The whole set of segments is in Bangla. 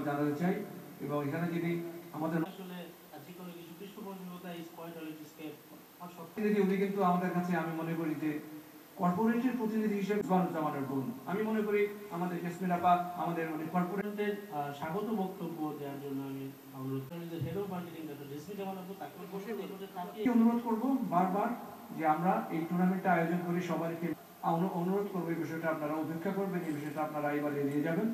ধন্যবাদ জানাতে চাই। এবং এখানে যিনি আমাদের আসলে যে কোনো কিছু পৃষ্ঠপোষকতা স্কোয়াড অলিম্পিক্সকে প্রতিনিধি, উনি কিন্তু আমাদের কাছে আমি মনে করি যে কর্পোরেটের প্রতিনিধি হিসেবে জামানের বোন। আমি মনে করি আমাদের জেসমিন আপা আমাদের কর্পোরেটের স্বাগত বক্তব্য দেওয়ার জন্য আমি অনুরোধ করি যে head of marketing doctor Jasmine Zaman আপু তাকে অনুরোধ করব বারবার যে আমরা এই টুর্নামেন্টটা আয়োজন করি, সবাইকে অনুরোধ করবো এই বিষয়টা আপনারা উপেক্ষা করবেন, এই বিষয়টা আপনারা এবার এড়িয়ে যাবেন।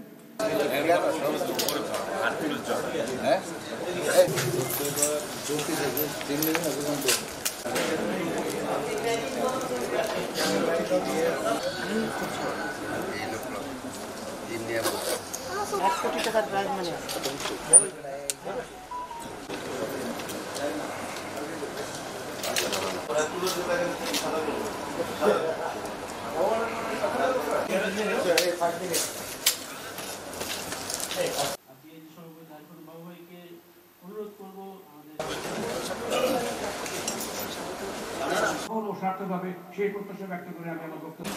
$1 কোটি টাকার প্রাইজ মানে অনুরোধ করবো সার্থকভাবে সেই প্রত্যাশা ব্যক্ত করে আমি আমার বক্তব্য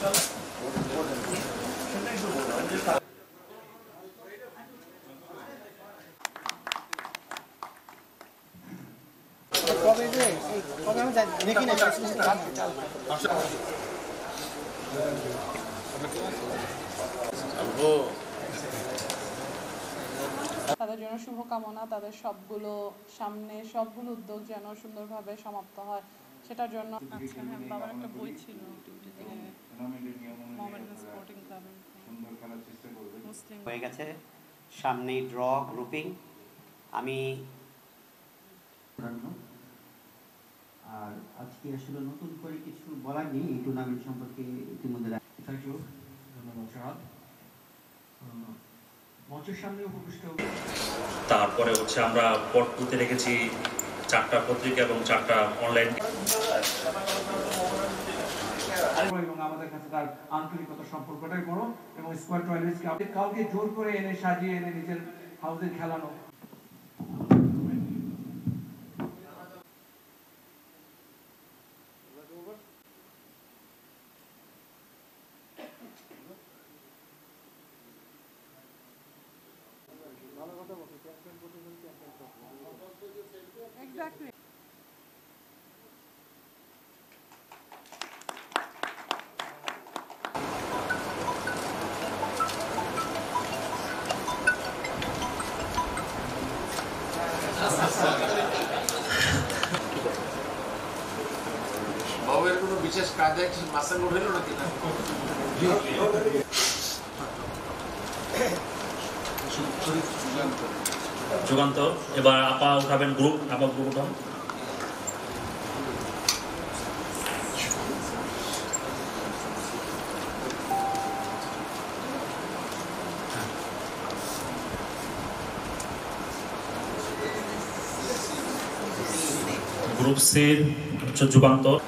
তাদের জন্য শুভকামনা, তাদের সবগুলো উদ্যোগ যেন সুন্দরভাবে সমাপ্ত হয় সেটার জন্য। আচ্ছা, হ্যাঁ, বাবার একটা বই ছিল হয়ে গেছে, সামনে ড্র গ্রুপিং। আমি আর আজকে আসলে নতুন করে কিছু বলার নেই এই টুর্নামেন্ট সম্পর্কে। ইতিমধ্যে থ্যাংক ইউ, ধন্যবাদ শাহাদ। মঞ্চের সামনে উপবিষ্ট তারপরে হচ্ছে আমরা পট টুতে রেখেছি 4টা পত্রিকা এবং 4টা অনলাইন। এবং আমাদের কাছে তার আন্তরিকতা সম্পর্কটাই বড়। এবং স্কোয়াড টয়লেটসকে কাউকে জোর করে এনে সাজিয়ে এনে নিজের হাউসে খেলানো Exactly. বাবুয়ের কোনো বিশেষ কাজে মাসেল লোড হইল নাকি না? যুগান্তর এবার আপা উঠাবেন গ্রুপ, আপা গ্রুপ উঠান। গ্রুপ সি হচ্ছে Jugantor.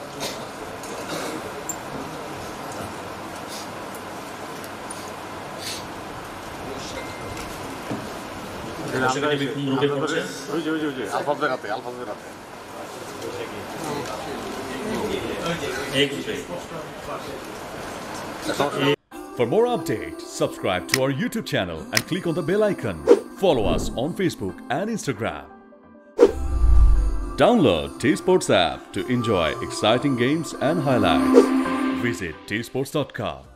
For more updates, subscribe to our YouTube channel and click on the bell icon. Follow us on Facebook and Instagram. Download T-Sports app to enjoy exciting games and highlights. Visit tsports.com.